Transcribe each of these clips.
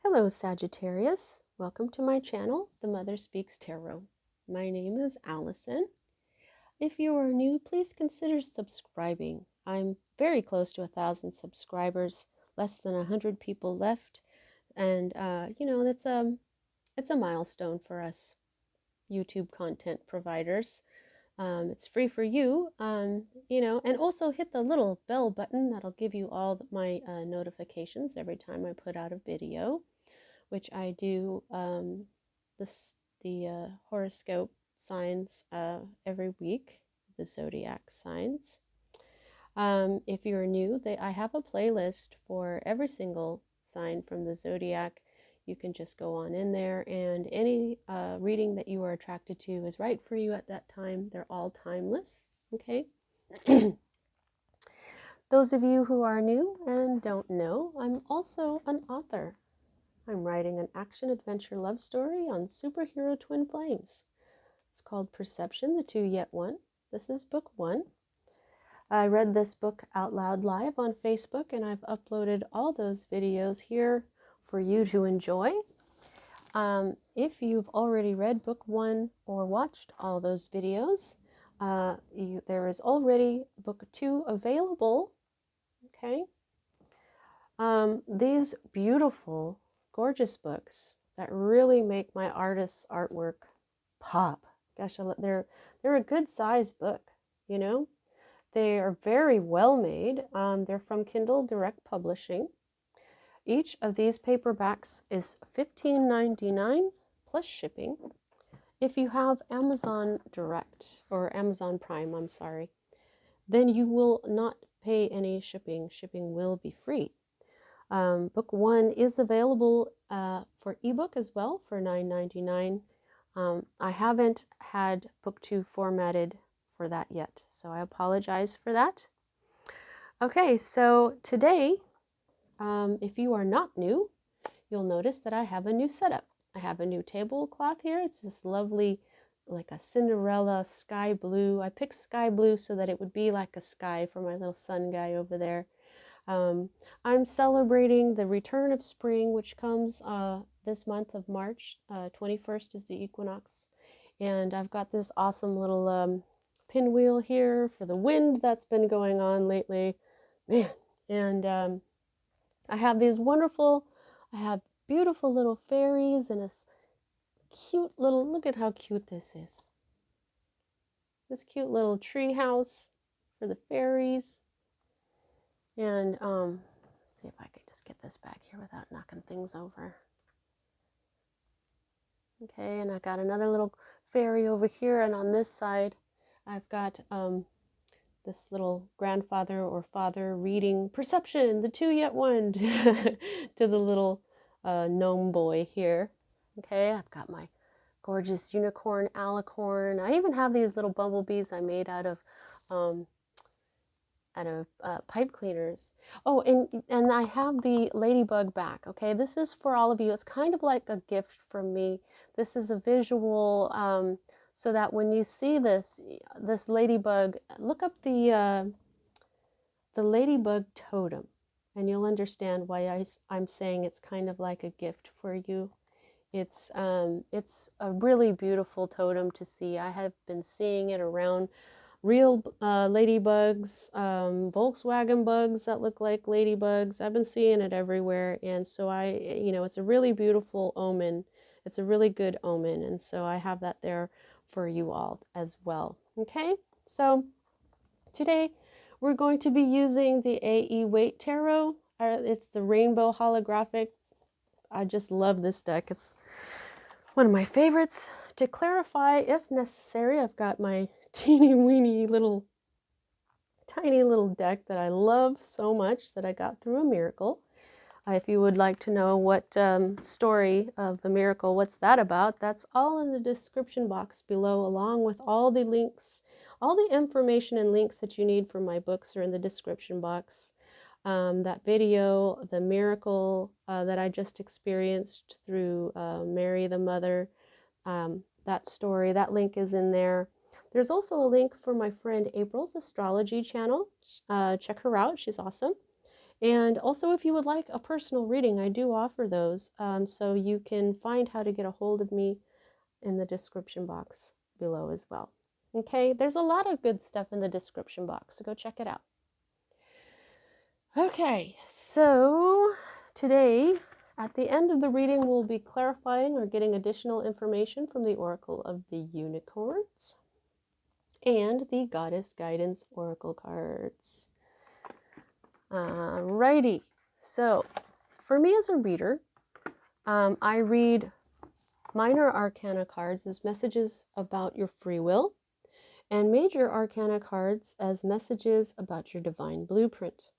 Hello Sagittarius, welcome to my channel, The Mother Speaks Tarot. My name is Allison. If you are new, please consider subscribing. I'm very close to 1,000 subscribers, less than 100 people left, and it's a milestone for us YouTube content providers. It's free for you, and also hit the little bell button. That'll give you all my notifications every time I put out a video, which I do the horoscope signs every week, the zodiac signs. If you're new, I have a playlist for every single sign from the zodiac. You can just go on in there, and any reading that you are attracted to is right for you at that time. They're all timeless, okay? Those of you who are new and don't know, I'm also an author. I'm writing an action-adventure love story on superhero twin flames. It's called Perception, the Two Yet One. This is book 1. I read this book out loud live on Facebook, and I've uploaded all those videos here for you to enjoy. If you've already read book 1 or watched all those videos, there is already book 2 available. Okay. These beautiful, gorgeous books that really make my artist's artwork pop. Gosh, they're a good size book, you know. They are very well made. They're from Kindle Direct Publishing. Each of these paperbacks is $15.99 plus shipping. If you have Amazon Direct or Amazon Prime, I'm sorry, then you will not pay any shipping. Shipping will be free. Book 1 is available for ebook as well for $9.99. I haven't had book 2 formatted for that yet, so I apologize for that. Okay, so today, if you are not new, you'll notice that I have a new setup. I have a new tablecloth here. It's this lovely, like a Cinderella sky blue. I picked sky blue so that it would be like a sky for my little sun guy over there. I'm celebrating the return of spring, which comes this month of March. 21st is the equinox. And I've got this awesome little pinwheel here for the wind that's been going on lately. Man, and I have beautiful little fairies and a cute little, look at how cute this is. This cute little tree house for the fairies. And see if I can just get this back here without knocking things over. Okay, and I got another little fairy over here, and on this side I've got this little grandfather or father reading Perception, the Two Yet One to the little gnome boy here. Okay, I've got my gorgeous unicorn alicorn. I even have these little bumblebees I made out of pipe cleaners. Oh, and I have the ladybug back. Okay, this is for all of you. It's kind of like a gift from me. This is a visual, so that when you see this ladybug, look up the ladybug totem, and you'll understand why I'm saying it's kind of like a gift for you. It's a really beautiful totem to see. I have been seeing it around real ladybugs, Volkswagen bugs that look like ladybugs. I've been seeing it everywhere, and so it's a really beautiful omen. It's a really good omen, and so I have that there for you all as well. Okay, so today we're going to be using the A.E. Waite Tarot. It's the Rainbow Holographic. I just love this deck. It's one of my favorites. To clarify, if necessary, I've got my teeny weeny tiny little deck that I love so much that I got through a miracle. If you would like to know what story of the miracle, what's that about, that's all in the description box below, along with all the links, all the information and links that you need for my books are in the description box. That video, the miracle that I just experienced through Mary the Mother, that story, that link is in there. There's also a link for my friend April's astrology channel. Check her out, she's awesome. And also, if you would like a personal reading, I do offer those. So you can find how to get a hold of me in the description box below as well. Okay, there's a lot of good stuff in the description box, so go check it out. Okay, so today, at the end of the reading, we'll be clarifying or getting additional information from the Oracle of the Unicorns and the Goddess Guidance Oracle cards. Alrighty, so for me as a reader, I read minor arcana cards as messages about your free will, and major arcana cards as messages about your divine blueprint.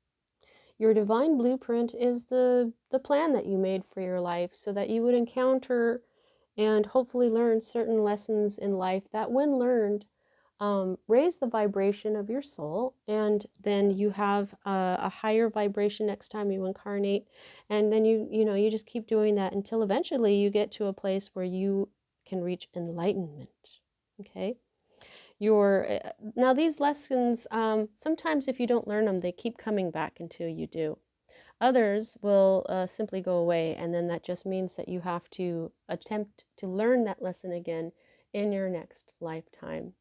Your divine blueprint is the plan that you made for your life so that you would encounter and hopefully learn certain lessons in life that, when learned, raise the vibration of your soul, and then you have a higher vibration next time you incarnate, and then you just keep doing that until eventually you get to a place where you can reach enlightenment. Okay, now these lessons, sometimes if you don't learn them, they keep coming back until you do. Others will simply go away, and then that just means that you have to attempt to learn that lesson again in your next lifetime.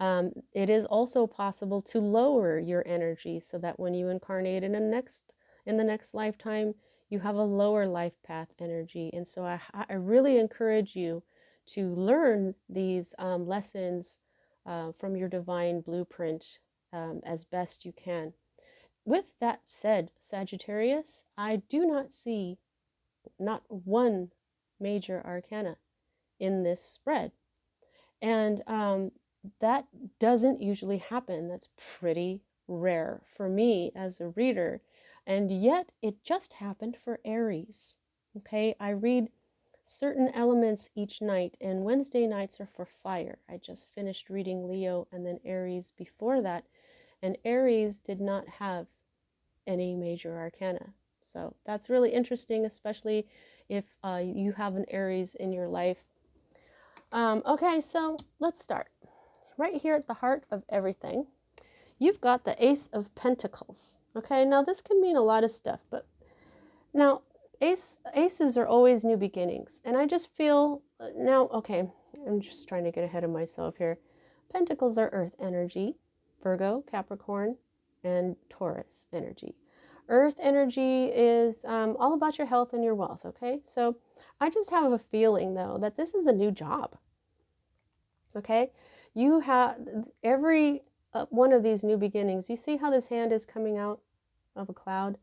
It is also possible to lower your energy so that when you incarnate in the next lifetime, you have a lower life path energy. And so I really encourage you to learn these lessons from your divine blueprint as best you can. With that said, Sagittarius, I do not see not one major arcana in this spread. And that doesn't usually happen. That's pretty rare for me as a reader. And yet it just happened for Aries. Okay, I read certain elements each night, and Wednesday nights are for fire. I just finished reading Leo and then Aries before that, and Aries did not have any major arcana. So that's really interesting, especially if you have an Aries in your life. Okay, so let's start. Right here at the heart of everything, you've got the Ace of Pentacles. Okay, now this can mean a lot of stuff, but now aces are always new beginnings, and I just feel now, okay, I'm just trying to get ahead of myself here. Pentacles are earth energy, Virgo, Capricorn, and Taurus energy. Earth energy is all about your health and your wealth, okay? So I just have a feeling, though, that this is a new job, okay? You have every one of these new beginnings. You see how this hand is coming out of a cloud?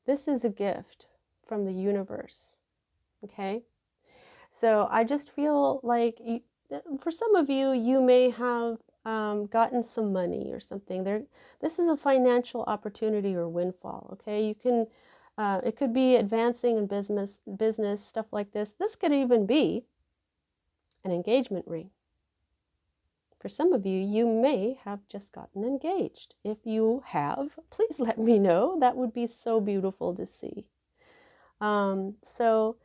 This is a gift from the universe, okay? So I just feel like for some of you, you may have gotten some money or something. This is a financial opportunity or windfall, okay? You can, it could be advancing in business, stuff like this. This could even be an engagement ring. For some of you, you may have just gotten engaged. If you have, please let me know. That would be so beautiful to see. So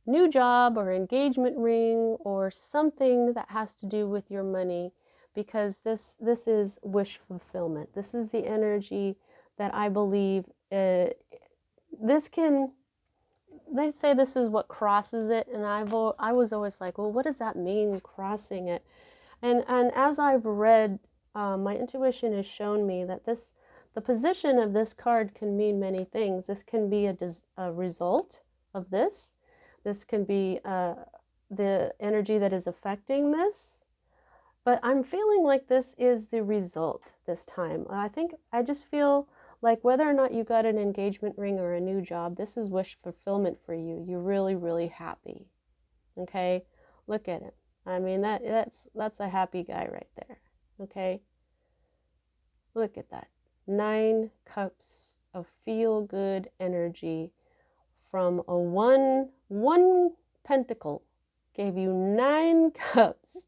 new job or engagement ring or something that has to do with your money, because this is wish fulfillment. This is the energy that I believe this can. They say this is what crosses it, and I was always like, well, what does that mean, crossing it? And as I've read, my intuition has shown me that the position of this card can mean many things. This can be a result of this. This can be the energy that is affecting this. But I'm feeling like this is the result this time. I just feel like whether or not you got an engagement ring or a new job, this is wish fulfillment for you. You're really, really happy. Okay? Look at it. I mean, that's a happy guy right there. Okay? Look at that. 9 cups of feel-good energy from a one pentacle gave you 9 cups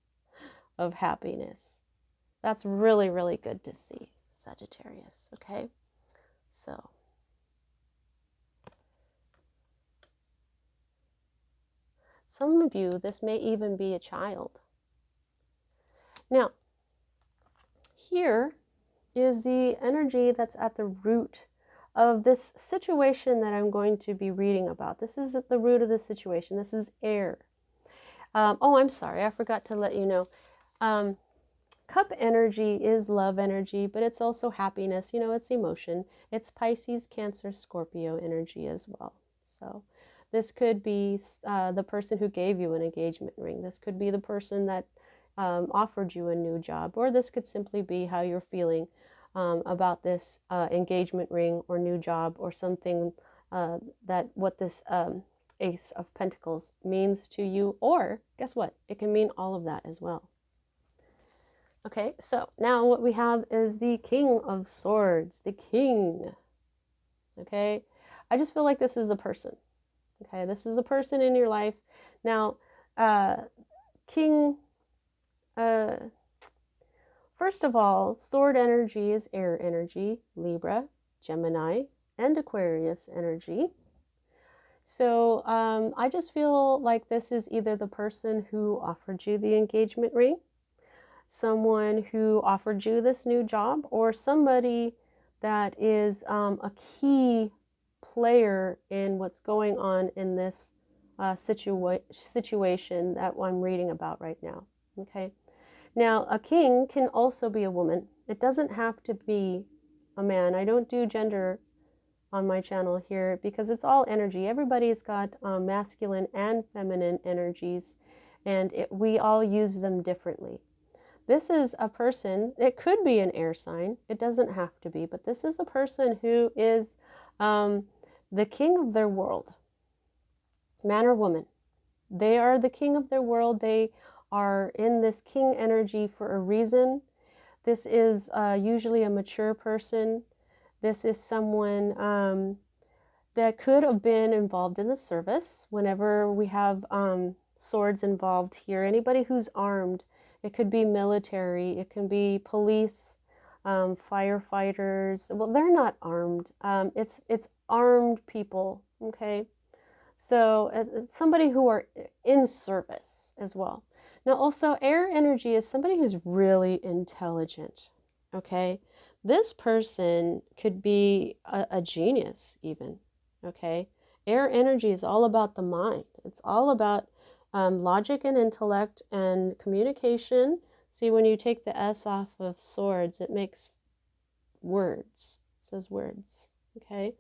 of happiness. That's really, really good to see, Sagittarius, okay? So some of you, this may even be a child. Now, here is the energy that's at the root of this situation that I'm going to be reading about. This is at the root of the situation. This is air. Oh, I'm sorry. I forgot to let you know. Cup energy is love energy, but it's also happiness. You know, it's emotion. It's Pisces, Cancer, Scorpio energy as well. So this could be the person who gave you an engagement ring. This could be the person that offered you a new job, or this could simply be how you're feeling about this engagement ring or new job or something that what this Ace of Pentacles means to you. Or guess what? It can mean all of that as well. Okay, so now what we have is the King of Swords, the King. Okay, I just feel like this is a person. Okay, this is a person in your life. Now, King, first of all, sword energy is air energy, Libra, Gemini, and Aquarius energy. So I just feel like this is either the person who offered you the engagement ring, someone who offered you this new job, or somebody that is a key player in what's going on in this situation that I'm reading about right now. Okay. Now, a king can also be a woman. It doesn't have to be a man. I don't do gender on my channel here because it's all energy. Everybody's got masculine and feminine energies, and we all use them differently. This is a person, it could be an air sign, it doesn't have to be, but this is a person who is the king of their world, man or woman. They are the king of their world. They are in this king energy for a reason. This is usually a mature person. This is someone that could have been involved in the service. Whenever we have swords involved here, anybody who's armed, it could be military, it can be police, firefighters. Well, they're not armed. It's armed people, okay? So it's somebody who are in service as well. Now also air energy is somebody who's really intelligent, okay? This person could be a genius even, okay? Air energy is all about the mind. It's all about logic and intellect and communication. See, when you take the S off of swords, it makes words. It says words, okay?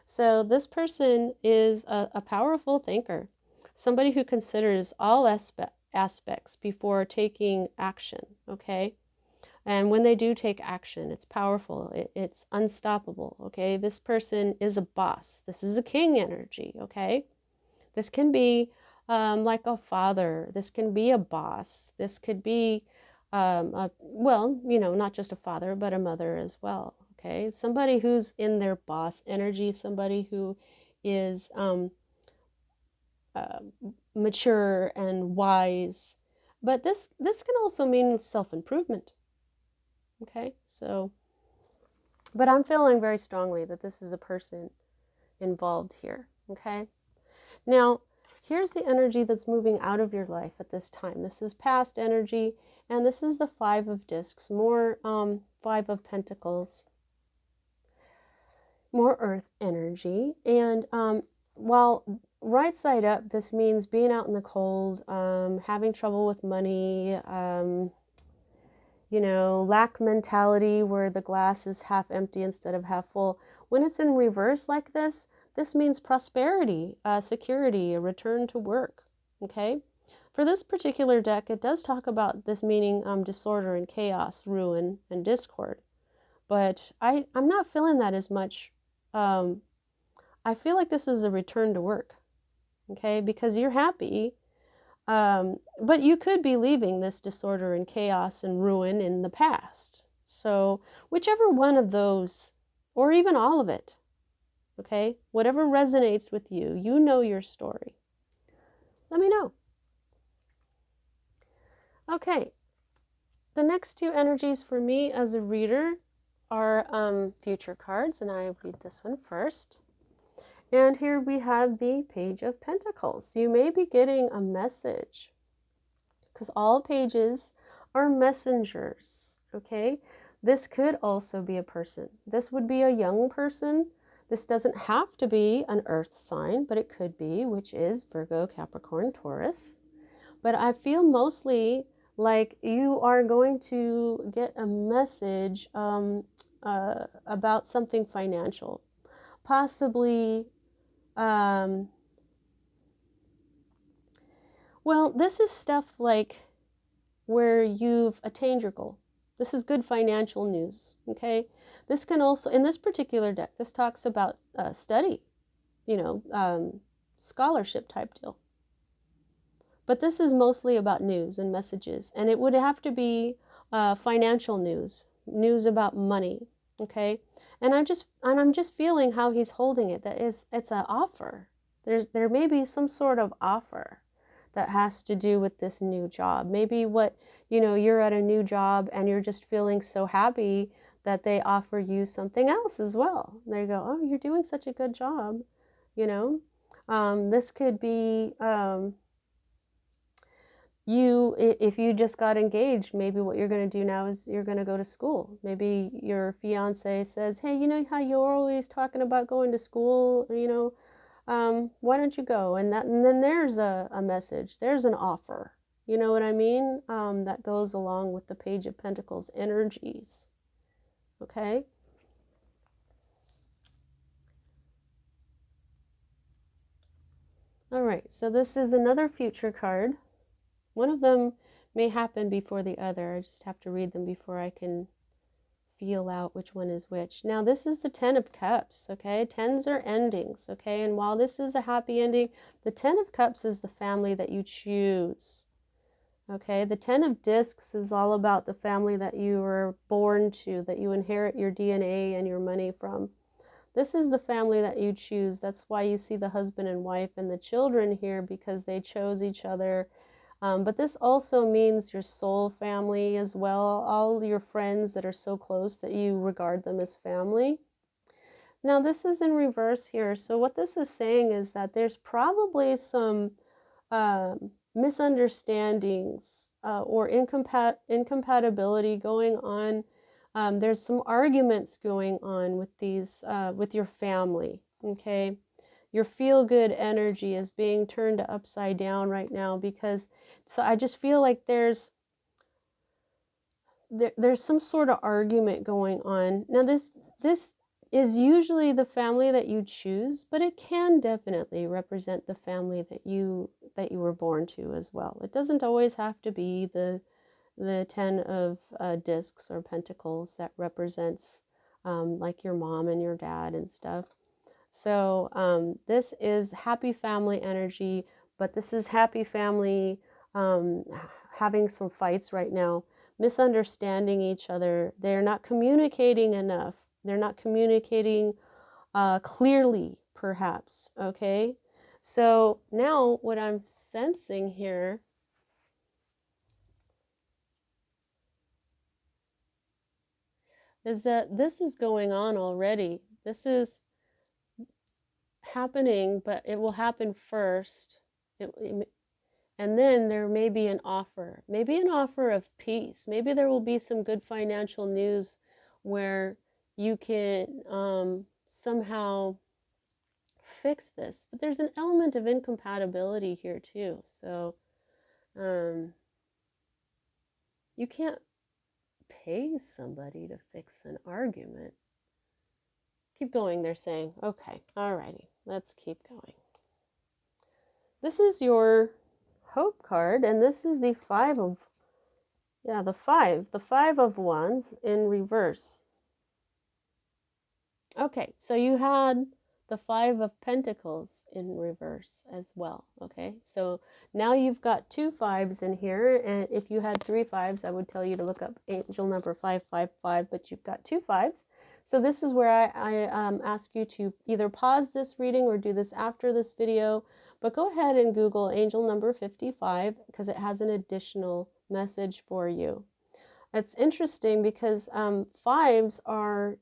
So this person is a powerful thinker, somebody who considers all aspects before taking action, okay? And when they do take action, it's powerful, it's unstoppable, okay? This person is a boss. This is a king energy, okay? This can be like a father. This can be a boss. This could be, well, you know, not just a father, but a mother as well. Okay, somebody who's in their boss energy, somebody who is mature and wise. But this can also mean self-improvement. Okay, so, but I'm feeling very strongly that this is a person involved here. Okay, now here's the energy that's moving out of your life at this time. This is past energy, and this is the Five of Discs, more Five of Pentacles, more earth energy. And while right side up, this means being out in the cold, having trouble with money, you know, lack mentality where the glass is half empty instead of half full. When it's in reverse like this means prosperity, security, a return to work, okay? For this particular deck, it does talk about this meaning disorder and chaos, ruin, and discord. But I'm not feeling that as much. I feel like this is a return to work, okay? Because you're happy, but you could be leaving this disorder and chaos and ruin in the past. So whichever one of those, or even all of it, okay? Whatever resonates with you, you know your story. Let me know. Okay, the next two energies for me as a reader are future cards, and I read this one first. And here we have the Page of Pentacles. You may be getting a message because all pages are messengers, okay? This could also be a person. This would be a young person. This doesn't have to be an earth sign, but it could be, which is Virgo, Capricorn, Taurus. But I feel mostly like you are going to get a message about something financial. Possibly, well, this is stuff like where you've attained your goal. This is good financial news, okay? This can also, in this particular deck, this talks about study, scholarship type deal. But this is mostly about news and messages, and it would have to be financial news, news about money, okay? And I'm just feeling how he's holding it. It's an offer. There may be some sort of offer that has to do with this new job. Maybe you're at a new job and you're just feeling so happy that they offer you something else as well. They go, oh, you're doing such a good job, you know? This could be if you just got engaged, maybe what you're going to do now is you're going to go to school. Maybe your fiance says, hey, you know how you're always talking about going to school, why don't you go? And then there's a message, there's an offer, you know what I mean? That goes along with the Page of Pentacles energies, okay? All right, so this is another future card. One of them may happen before the other. I just have to read them before I can feel out which one is which. Now, this is the Ten of Cups, okay? Tens are endings, okay? And while this is a happy ending, the Ten of Cups is the family that you choose, okay? The Ten of Discs is all about the family that you were born to, that you inherit your DNA and your money from. This is the family that you choose. That's why you see the husband and wife and the children here, because they chose each other. But this also means your soul family as well, all your friends that are so close that you regard them as family. Now this is in reverse here. So what this is saying is that there's probably some misunderstandings or incompatibility going on. There's some arguments going on with your family, okay? Your feel-good energy is being turned upside down right now because, so I just feel like there's some sort of argument going on. Now this is usually the family that you choose, but it can definitely represent the family that you were born to as well. It doesn't always have to be the Ten of Discs or Pentacles that represents like your mom and your dad and stuff. So this is happy family energy, but this is happy family having some fights right now, misunderstanding each other. They're not communicating enough. They're not communicating clearly, perhaps, okay? So now what I'm sensing here is that this is going on already. This is happening, but it will happen first. And then there may be an offer, maybe an offer of peace. Maybe there will be some good financial news where you can somehow fix this. But there's an element of incompatibility here too. So you can't pay somebody to fix an argument. Keep going, they're saying. Okay, alrighty, let's keep going. This is your Hope card, and this is the Five of Wands in reverse. Okay, so you had the Five of Pentacles in reverse as well. Okay, so now you've got two fives in here, and if you had three fives, I would tell you to look up angel number 555, but you've got two fives. So this is where I ask you to either pause this reading or do this after this video, but go ahead and Google angel number 55 because it has an additional message for you. It's interesting because fives are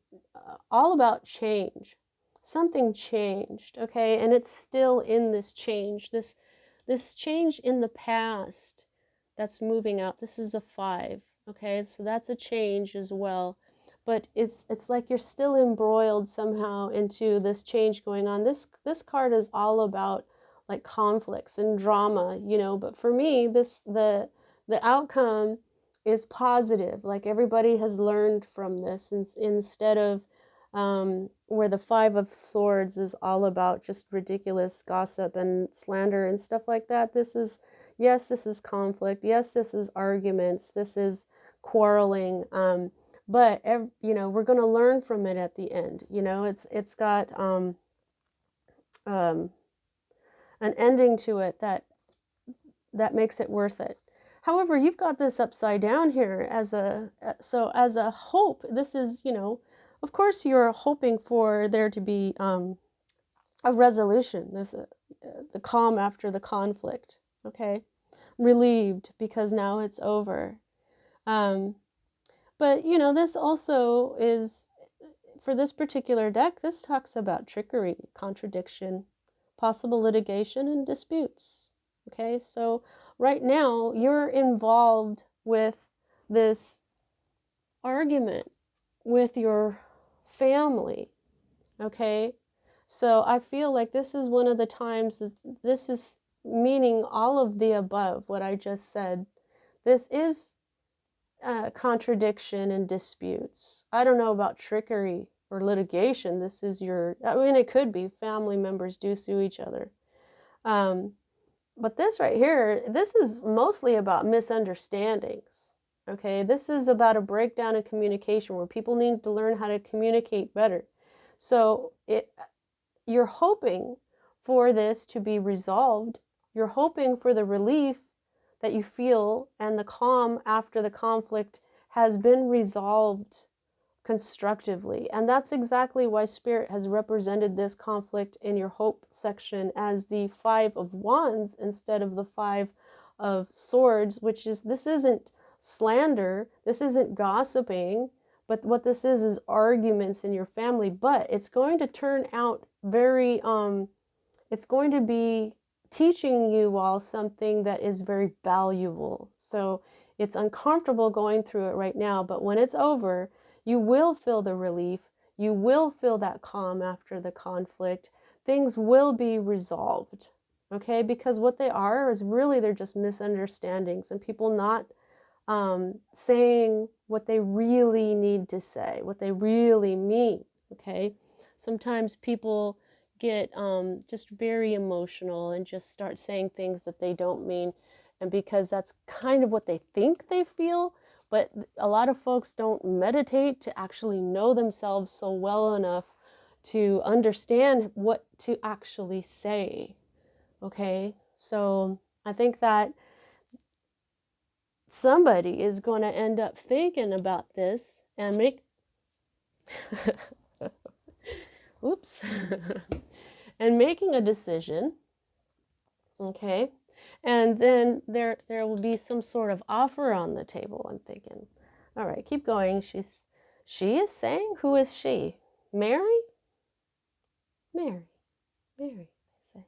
all about change. Something changed, okay? And it's still in this change. This change in the past that's moving out. This is a five, okay? So that's a change as well. but it's like you're still embroiled somehow into this change going on. This card is all about like conflicts and drama, you know, but for me, the outcome is positive. Like everybody has learned from this, instead of where the Five of Swords is all about just ridiculous gossip and slander and stuff like that. This is, yes, this is conflict. Yes, this is arguments. This is quarreling. But you know, we're going to learn from it at the end. You know, it's got an ending to it that makes it worth it. However, you've got this upside down here as a hope. This is, you know, of course you're hoping for there to be a resolution. This the calm after the conflict. Okay, relieved because now it's over. But you know, this also is, for this particular deck, this talks about trickery, contradiction, possible litigation, and disputes. Okay, so right now you're involved with this argument with your family. Okay, so I feel like this is one of the times that this is meaning all of the above, what I just said. This is contradiction and disputes. I don't know about trickery or litigation. This is I mean, it could be family members do sue each other. But this right here, this is mostly about misunderstandings. Okay, this is about a breakdown in communication where people need to learn how to communicate better. So you're hoping for this to be resolved. You're hoping for the relief that you feel and the calm after the conflict has been resolved constructively. And that's exactly why Spirit has represented this conflict in your hope section as the Five of Wands instead of the Five of Swords, which is, this isn't slander, this isn't gossiping, but what this is arguments in your family. But it's going to turn out very, it's going to be teaching you all something that is very valuable. So it's uncomfortable going through it right now, but when it's over, you will feel the relief. You will feel that calm after the conflict. Things will be resolved, okay? Because what they are is really, they're just misunderstandings and people not saying what they really need to say, what they really mean, okay? Sometimes people get just very emotional and just start saying things that they don't mean, and because that's kind of what they think they feel. But a lot of folks don't meditate to actually know themselves so well enough to understand what to actually say. Okay, so I think that somebody is going to end up thinking about this and make oops and making a decision. Okay, and then there will be some sort of offer on the table, I'm thinking. All right, keep going. She is saying, who is she? Mary? Mary. Mary, say.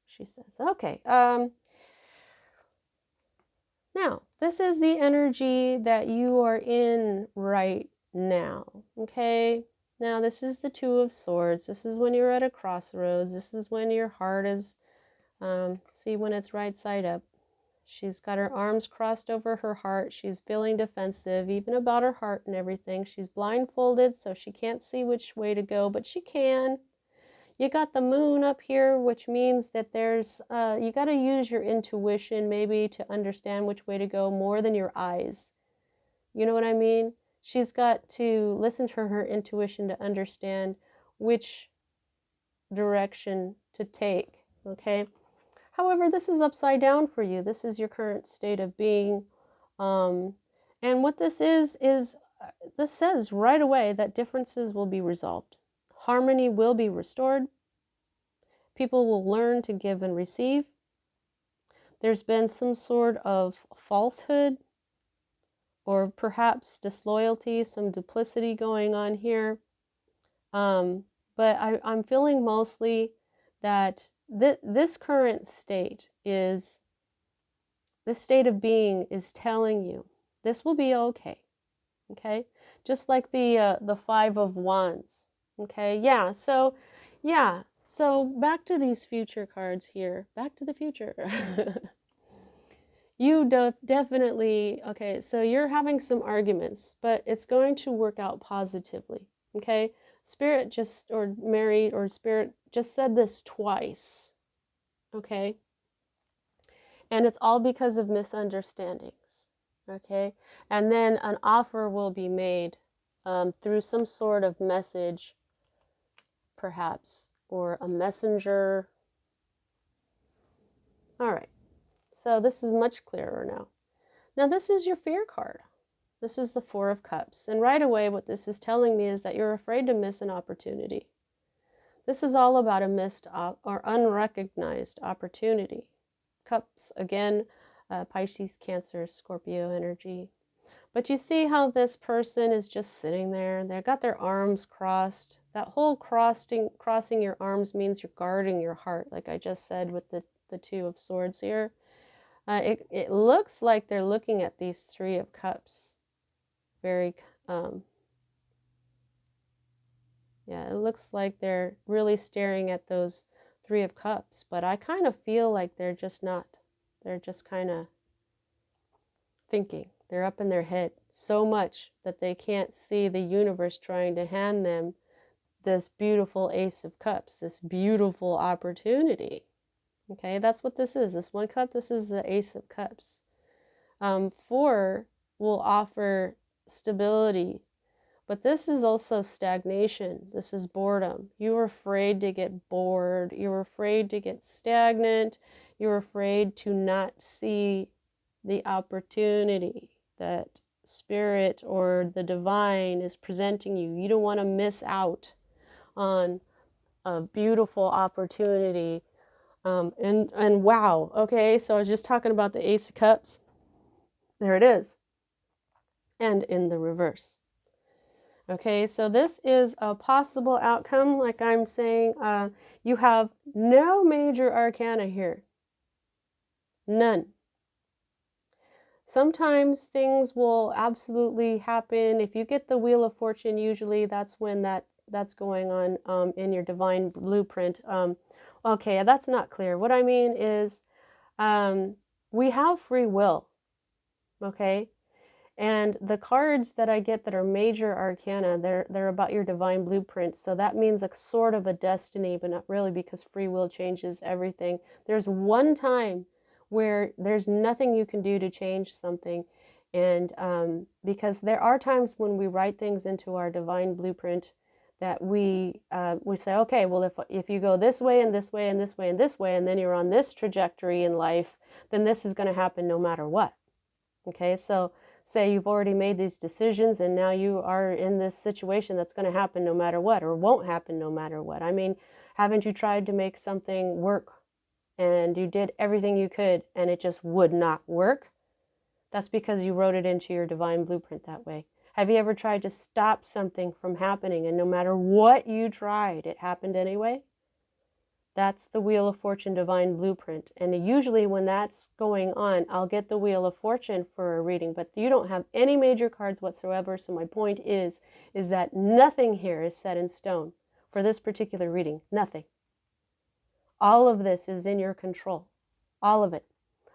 She says, okay. Now, this is the energy that you are in right now, okay? Now, this is the Two of Swords. This is when you're at a crossroads. This is when your heart is, see, when it's right side up. She's got her arms crossed over her heart. She's feeling defensive, even about her heart and everything. She's blindfolded, so she can't see which way to go, but she can. You got the moon up here, which means that there's, you got to use your intuition maybe to understand which way to go more than your eyes. You know what I mean? She's got to listen to her intuition to understand which direction to take, okay? However, this is upside down for you. This is your current state of being. And what this is this says right away that differences will be resolved. Harmony will be restored. People will learn to give and receive. There's been some sort of falsehood or perhaps disloyalty, some duplicity going on here. But I'm feeling mostly that this current state is, this state of being is telling you this will be okay. Okay, just like the Five of Wands. Okay, yeah, so back to these future cards here. Back to the future. You definitely, okay, so you're having some arguments, but it's going to work out positively. Okay, Spirit just, or Married, or Spirit just said this twice. Okay, and it's all because of misunderstandings. Okay, and then an offer will be made through some sort of message, perhaps, or a messenger. All right, so this is much clearer now. Now, this is your fear card. This is the Four of Cups. And right away, what this is telling me is that you're afraid to miss an opportunity. This is all about a missed or unrecognized opportunity. Cups, again, Pisces, Cancer, Scorpio energy. But you see how this person is just sitting there. They've got their arms crossed. That whole crossing your arms means you're guarding your heart, like I just said with the Two of Swords here. It looks like they're looking at these Three of Cups. Very, yeah, it looks like they're really staring at those Three of Cups. But I kind of feel like they're just not. They're just kind of thinking. They're up in their head so much that they can't see the universe trying to hand them this beautiful Ace of Cups, this beautiful opportunity. Okay, that's what this is. This one cup, this is the Ace of Cups. Four will offer stability, but this is also stagnation. This is boredom. You're afraid to get bored. You're afraid to get stagnant. You're afraid to not see the opportunity that Spirit or the divine is presenting you. You don't want to miss out on a beautiful opportunity. And wow, okay, so I was just talking about the Ace of Cups. There it is. And in the reverse. Okay, so this is a possible outcome. Like I'm saying, you have no major arcana here. None. Sometimes things will absolutely happen. If you get the Wheel of Fortune, usually that's when that's going on in your divine blueprint. Okay, that's not clear. What I mean is we have free will, okay? And the cards that I get that are major arcana, they're about your divine blueprint. So that means a sort of a destiny, but not really, because free will changes everything. There's one time where there's nothing you can do to change something. And because there are times when we write things into our divine blueprint that we say, okay, well, if you go this way and this way and this way and this way, and then you're on this trajectory in life, then this is going to happen no matter what. Okay, so say you've already made these decisions and now you are in this situation that's going to happen no matter what, or won't happen no matter what. I mean, haven't you tried to make something work and you did everything you could and it just would not work? That's because you wrote it into your divine blueprint that way. Have you ever tried to stop something from happening and no matter what you tried, it happened anyway? That's the Wheel of Fortune divine blueprint. And usually when that's going on, I'll get the Wheel of Fortune for a reading, but you don't have any major cards whatsoever. So my point is that nothing here is set in stone for this particular reading. Nothing. All of this is in your control. All of it.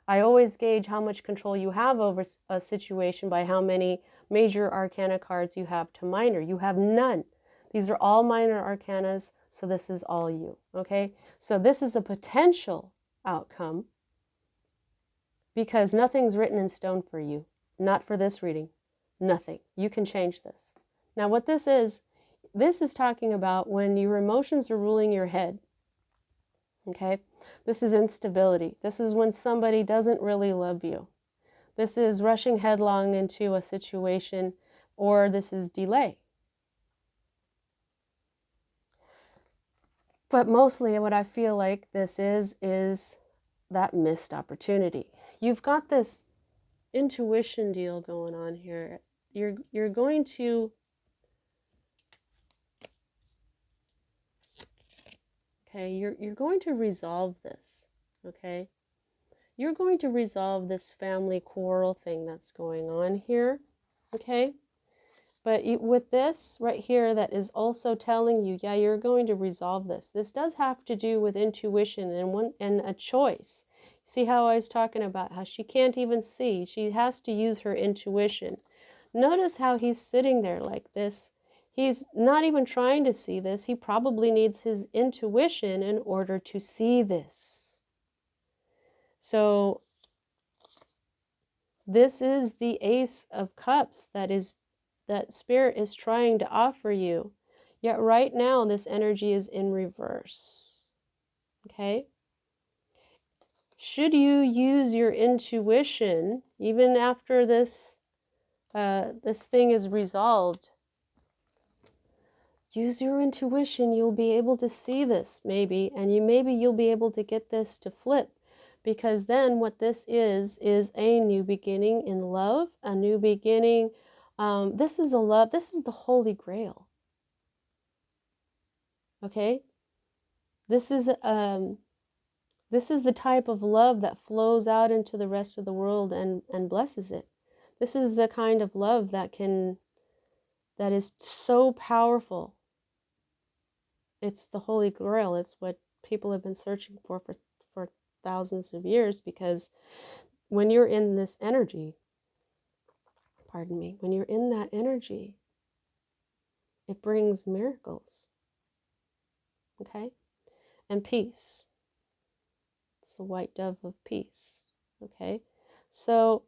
I always gauge how much control you have over a situation by how many major arcana cards you have to minor. You have none. These are all minor arcanas, so this is all you, okay? So this is a potential outcome because nothing's written in stone for you. Not for this reading. Nothing. You can change this. Now what this is talking about when your emotions are ruling your head, okay? This is instability. This is when somebody doesn't really love you. This is rushing headlong into a situation, or this is delay. But mostly what I feel like this is that missed opportunity. You've got this intuition deal going on here. You're going to, okay, you're going to resolve this, okay? You're going to resolve this family quarrel thing that's going on here, okay? But with this right here, that is also telling you, yeah, you're going to resolve this. This does have to do with intuition and a choice. See how I was talking about how she can't even see. She has to use her intuition. Notice how he's sitting there like this. He's not even trying to see this. He probably needs his intuition in order to see this. So this is the Ace of Cups that Spirit is trying to offer you. Yet right now, this energy is in reverse. Okay? Should you use your intuition, even after this thing is resolved, use your intuition. You'll be able to see this, maybe, and maybe you'll be able to get this to flip. Because then what this is a new beginning in love, a new beginning. This is a love, this is the Holy Grail. Okay? This is the type of love that flows out into the rest of the world and blesses it. This is the kind of love that is so powerful. It's the Holy Grail. It's what people have been searching for thousands of years, because when you're in this energy, when you're in that energy, it brings miracles. Okay? And peace. It's the white dove of peace. Okay? So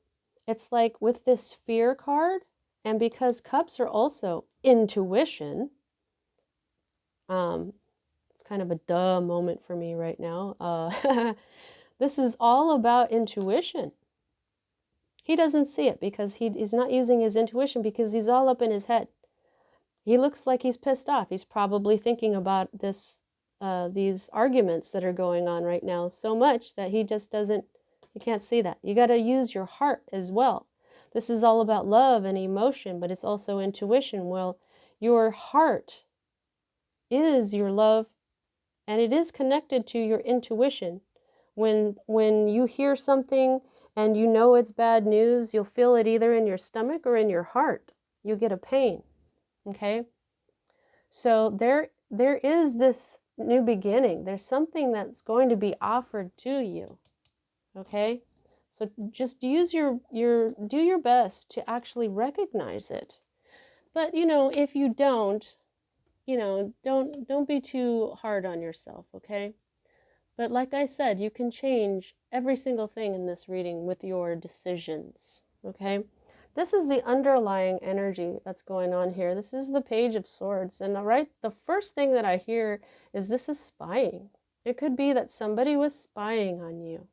it's like with this fear card, and because cups are also intuition, it's kind of a duh moment for me right now. This is all about intuition. He doesn't see it because he's not using his intuition, because he's all up in his head. He looks like he's pissed off. He's probably thinking about these arguments that are going on right now so much that he can't see that. You got to use your heart as well. This is all about love and emotion, but it's also intuition. Well, your heart is your love, and it is connected to your intuition. When you hear something and you know it's bad news, you'll feel it either in your stomach or in your heart. You get a pain. Okay? So there is this new beginning. There's something that's going to be offered to you. Okay? So just use do your best to actually recognize it. But if you don't, don't be too hard on yourself, okay? But like I said, you can change every single thing in this reading with your decisions, okay? This is the underlying energy that's going on here. This is the Page of Swords. And the first thing that I hear is this is spying. It could be that somebody was spying on you.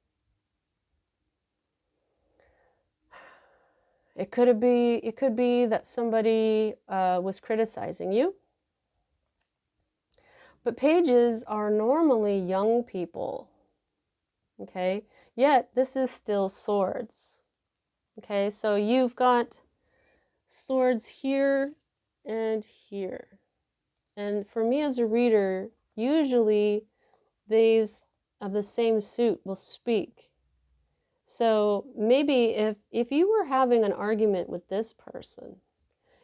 It could be that somebody was criticizing you. But pages are normally young people, okay? Yet, this is still swords, okay? So you've got swords here and here. And for me as a reader, usually these of the same suit will speak. So maybe if you were having an argument with this person,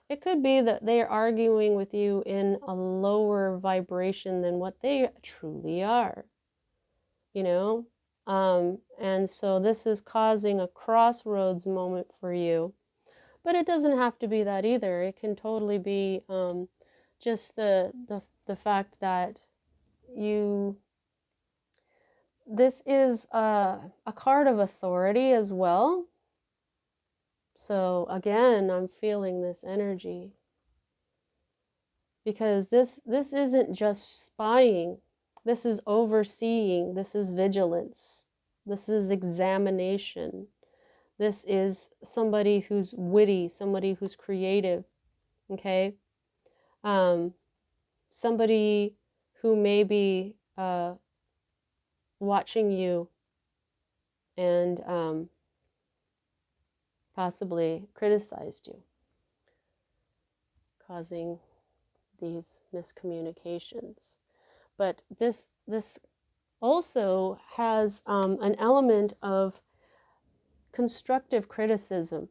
it could be that they're arguing with you in a lower vibration than what they truly are, and so this is causing a crossroads moment for you. But it doesn't have to be that either. It can totally be just the fact that this is a card of authority as well. So again, I'm feeling this energy. Because this isn't just spying. This is overseeing. This is vigilance. This is examination. This is somebody who's witty, somebody who's creative, okay? Somebody who may be watching you and possibly criticized you, causing these miscommunications. But this also has an element of constructive criticism.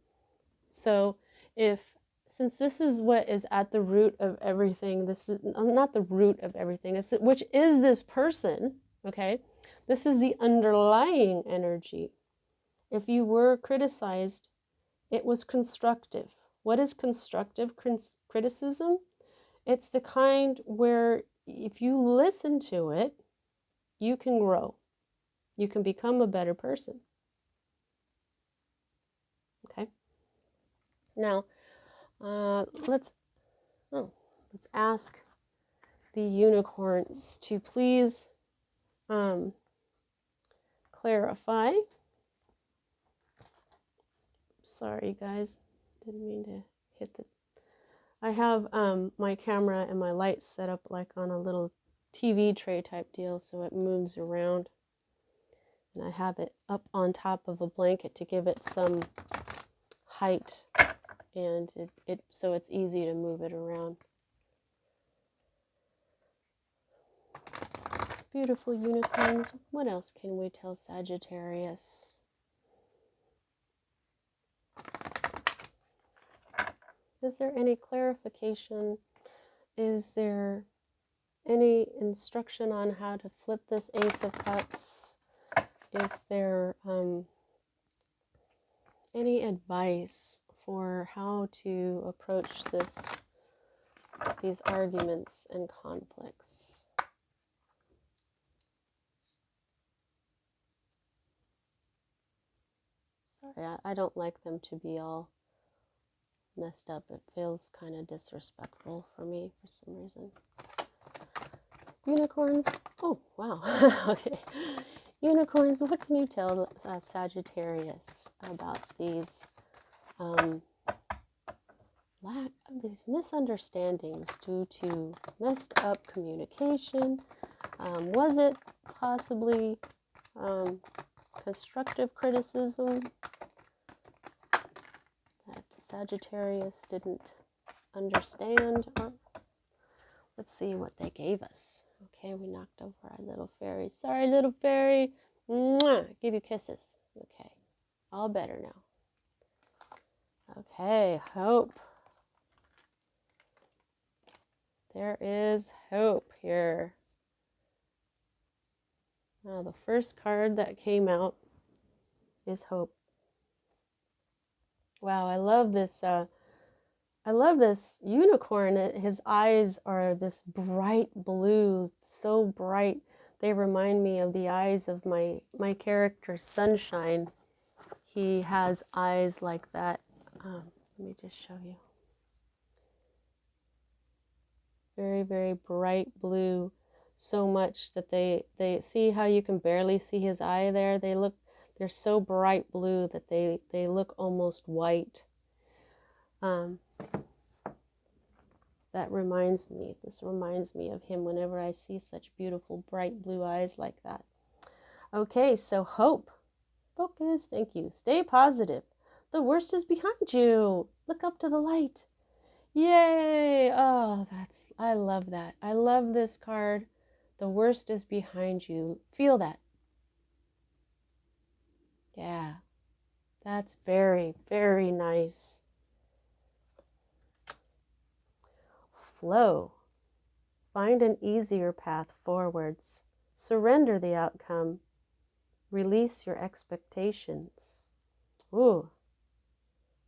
So if since this is what is at the root of everything, this is not the root of everything, which is this person, okay? This is the underlying energy. If you were criticized, it was constructive. What is constructive criticism? It's the kind where if you listen to it, you can grow. You can become a better person. Okay? Now, let's ask the unicorns to please clarify. Sorry, guys. Didn't mean to hit the... I have my camera and my lights set up like on a little TV tray type deal, so it moves around. And I have it up on top of a blanket to give it some height, and so it's easy to move it around. Beautiful unicorns. What else can we tell Sagittarius? Is there any clarification? Is there any instruction on how to flip this Ace of Cups? Is there any advice for how to approach these arguments and conflicts? Sorry, I don't like them to be all messed up. It feels kind of disrespectful for me for some reason. Unicorns. Oh, wow. Okay. Unicorns, what can you tell Sagittarius about these these misunderstandings due to messed up communication? Was it possibly constructive criticism that Sagittarius didn't understand? Or let's see what they gave us. Okay, we knocked over our little fairy. Sorry, little fairy. Mwah! Give you kisses. Okay, all better now. Okay, hope. There is hope here. Now, the first card that came out is hope. Wow, I love this. I love this unicorn. His eyes are this bright blue, so bright. They remind me of the eyes of my character, Sunshine. He has eyes like that. Let me just show you. Very, very bright blue. So much that they see how you can barely see his eye there. They're so bright blue that they look almost white. This reminds me of him whenever I see such beautiful bright blue eyes like that. Okay, so hope. Focus, thank you. Stay positive. The worst is behind you. Look up to the light. Yay! Oh, I love that. I love this card. The worst is behind you. Feel that. Yeah, that's very, very nice. Flow. Find an easier path forwards. Surrender the outcome. Release your expectations. Ooh.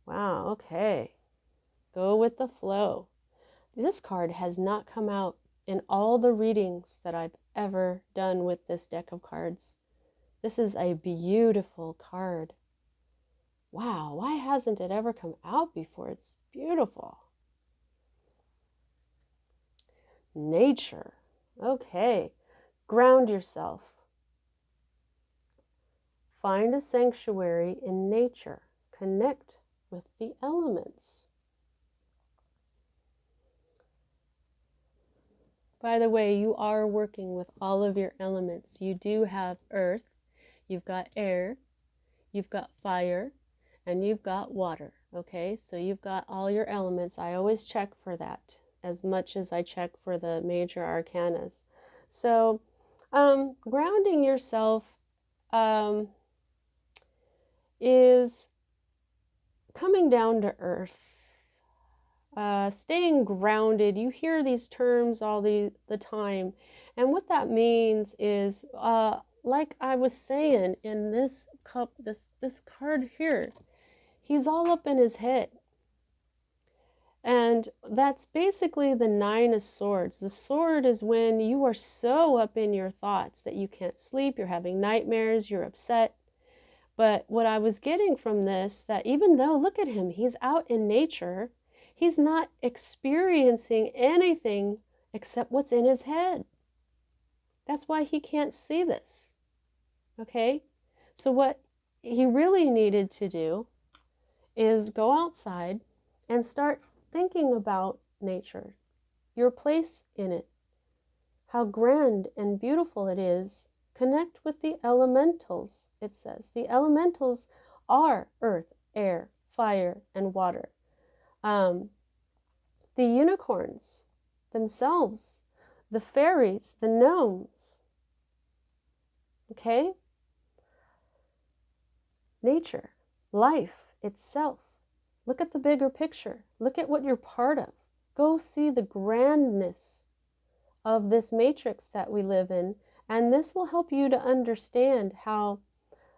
Wow, okay. Go with the flow. This card has not come out in all the readings that I've ever done with this deck of cards. This is a beautiful card. Wow, why hasn't it ever come out before? It's beautiful. Nature. Okay. Ground yourself. Find a sanctuary in nature. Connect with the elements. By the way, you are working with all of your elements. You do have earth, you've got air, you've got fire, and you've got water. Okay, so you've got all your elements. I always check for that as much as I check for the major arcanas. So grounding yourself is coming down to earth. staying grounded. You hear these terms all the time. And what that means is, like I was saying in this cup, this card here, he's all up in his head. And that's basically the Nine of Swords. The sword is when you are so up in your thoughts that you can't sleep, you're having nightmares, you're upset. But what I was getting from this, that even though, look at him, he's out in nature, he's not experiencing anything except what's in his head. That's why he can't see this. Okay? So what he really needed to do is go outside and start thinking about nature, your place in it, how grand and beautiful it is. Connect with the elementals, it says. The elementals are earth, air, fire, and water. The unicorns themselves, the fairies, the gnomes. Okay? Nature, life itself. Look at the bigger picture. Look at what you're part of. Go see the grandness of this matrix that we live in, and this will help you to understand how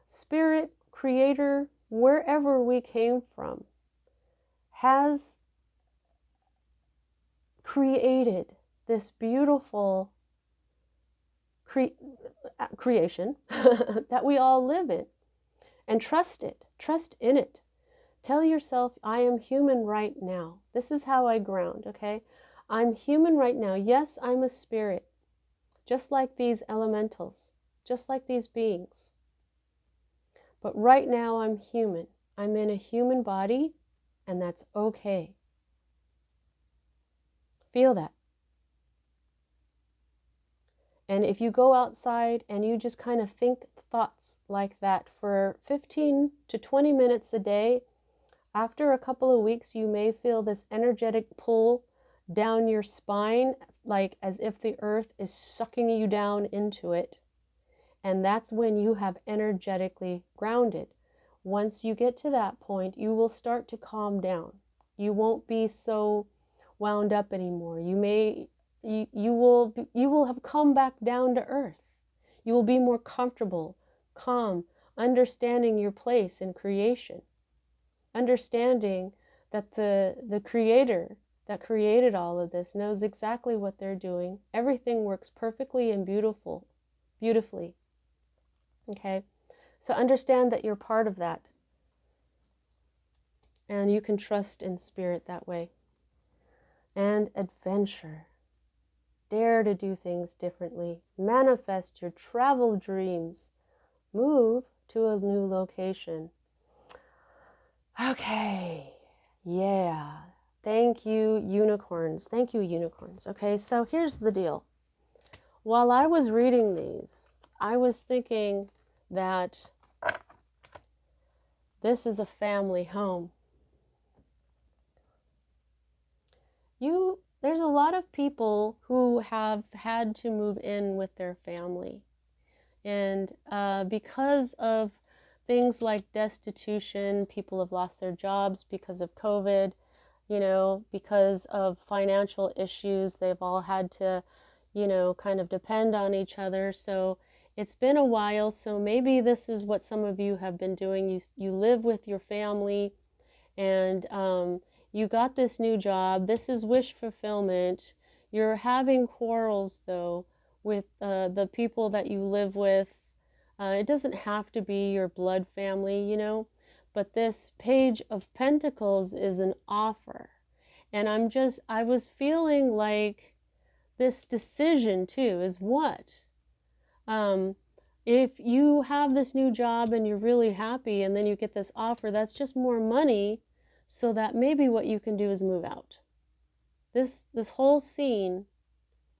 Spirit, Creator, wherever we came from, has created this beautiful creation that we all live in. And trust it. Trust in it. Tell yourself, I am human right now. This is how I ground, okay? I'm human right now. Yes, I'm a spirit, just like these elementals, just like these beings. But right now I'm human. I'm in a human body, and that's okay. Feel that. And if you go outside and you just kind of think thoughts like that for 15 to 20 minutes a day, after a couple of weeks, you may feel this energetic pull down your spine, like as if the earth is sucking you down into it. And that's when you have energetically grounded. Once you get to that point, you will start to calm down. You won't be so wound up anymore. You will have come back down to earth. You will be more comfortable, calm, understanding your place in creation. Understanding that the Creator that created all of this knows exactly what they're doing. Everything works perfectly and beautifully. Okay? So understand that you're part of that. And you can trust in Spirit that way. And adventure. Dare to do things differently. Manifest your travel dreams. Move to a new location. Okay, yeah. Thank you, unicorns. Thank you, unicorns. Okay, so here's the deal. While I was reading these, I was thinking that this is a family home. There's a lot of people who have had to move in with their family. And because of things like destitution, people have lost their jobs because of COVID, because of financial issues, they've all had to, kind of depend on each other. So it's been a while. So maybe this is what some of you have been doing. You live with your family, and you got this new job. This is wish fulfillment. You're having quarrels, though, with the people that you live with. It doesn't have to be your blood family, but this Page of Pentacles is an offer. And I was feeling like this decision too is what? If you have this new job and you're really happy and then you get this offer, that's just more money, so that maybe what you can do is move out. This whole scene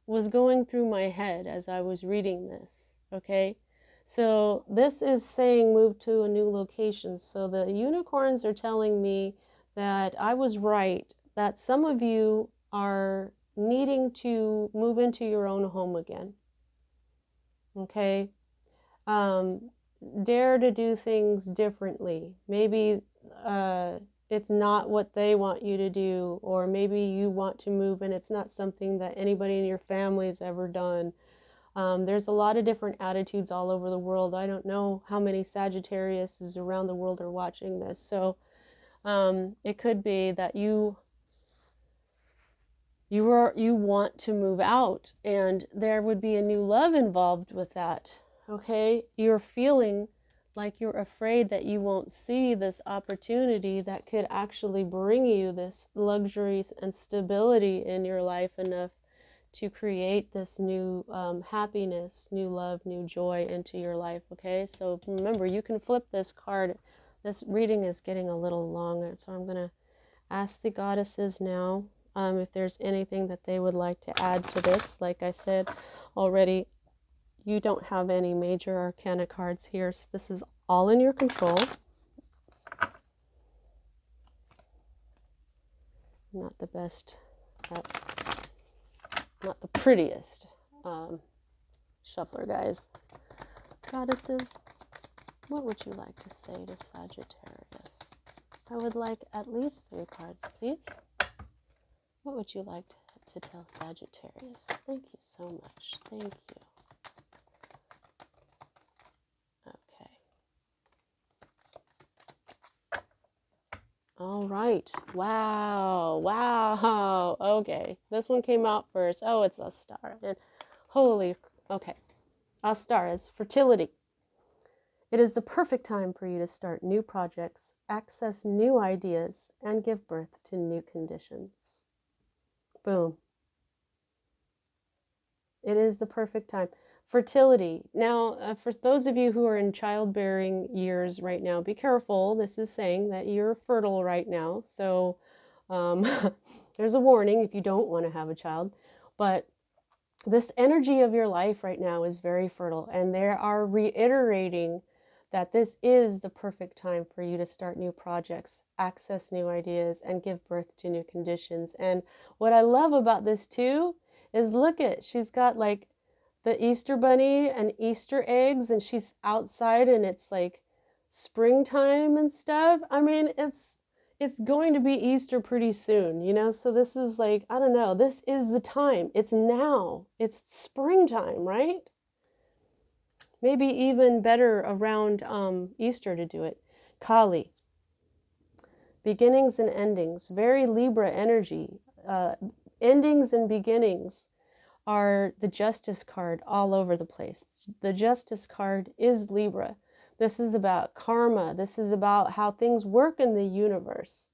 was going through my head as I was reading this, okay? So this is saying move to a new location. So the unicorns are telling me that I was right, that some of you are needing to move into your own home again. Okay? Dare to do things differently. Maybe it's not what they want you to do, or maybe you want to move and it's not something that anybody in your family has ever done. There's a lot of different attitudes all over the world. I don't know how many Sagittariuses around the world are watching this. So it could be that you want to move out, and there would be a new love involved with that. Okay, you're feeling like you're afraid that you won't see this opportunity that could actually bring you this luxury and stability in your life enough to create this new happiness, new love, new joy into your life. Okay, so remember, you can flip this card. This reading is getting a little long, so I'm going to ask the goddesses now if there's anything that they would like to add to this. Like I said already, you don't have any major arcana cards here, so this is all in your control. Not the best, not the prettiest shuffler, guys. Goddesses, what would you like to say to Sagittarius? I would like at least 3 cards, please. What would you like to tell Sagittarius? Thank you so much. Thank you. Okay. All right. Wow. Wow. Okay. This one came out first. Oh, it's a star. And holy. Okay. A star is fertility. It is the perfect time for you to start new projects, access new ideas, and give birth to new conditions. Boom. It is the perfect time. Fertility. Now, for those of you who are in childbearing years right now, be careful. This is saying that you're fertile right now. So there's a warning if you don't want to have a child. But this energy of your life right now is very fertile. And they are reiterating that this is the perfect time for you to start new projects, access new ideas, and give birth to new conditions. And what I love about this too is, look at, she's got like the Easter bunny and Easter eggs, and she's outside and it's like springtime and stuff. I mean, it's going to be Easter pretty soon, you know? So this is like, I don't know, this is the time. It's now. It's springtime, right? Maybe even better around Easter to do it. Kali. Beginnings and endings. Very Libra energy. Endings and beginnings are the Justice card all over the place. The Justice card is Libra. This is about karma. This is about how things work in the universe.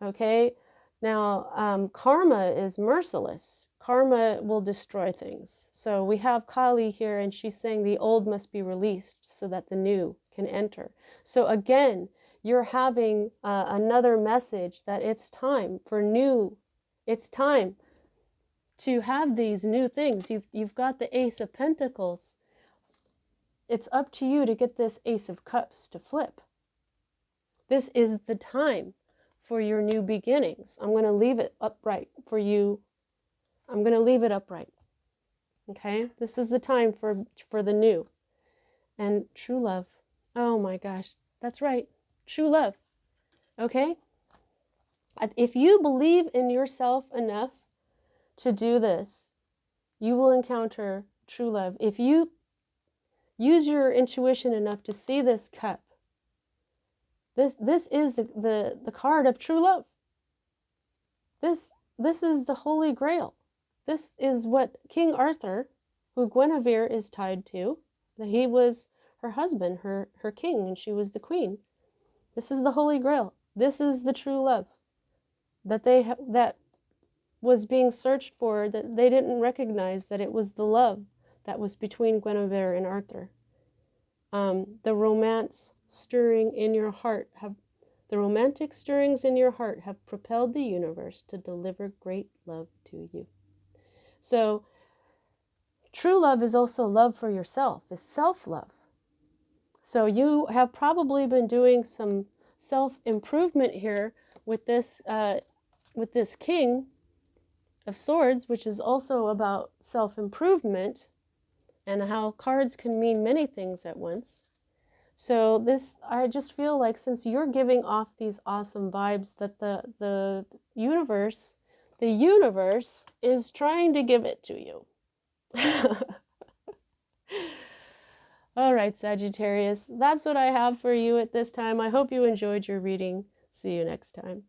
Okay? Now, karma is merciless. Karma will destroy things. So we have Kali here, and she's saying the old must be released so that the new can enter. So again, you're having another message that it's time for new. It's time to have these new things. You've got the Ace of Pentacles. It's up to you to get this Ace of Cups to flip. This is the time for your new beginnings. I'm going to leave it upright for you. I'm going to leave it upright. Okay? This is the time for the new. And true love. Oh my gosh. That's right. True love. Okay? If you believe in yourself enough to do this, you will encounter true love. If you use your intuition enough to see this cup, this is the card of true love. This is the Holy Grail. This is what King Arthur, who Guinevere is tied to, that he was her husband, her king, and she was the queen. This is the Holy Grail. This is the true love that was being searched for, that they didn't recognize that it was the love that was between Guinevere and Arthur. The romance stirring in your heart the romantic stirrings in your heart have propelled the universe to deliver great love to you. So, true love is also love for yourself, is self-love. So you have probably been doing some self-improvement here with this King of Swords, which is also about self-improvement and how cards can mean many things at once. So this, I just feel like since you're giving off these awesome vibes, that the universe, the universe is trying to give it to you. All right, Sagittarius, that's what I have for you at this time. I hope you enjoyed your reading. See you next time.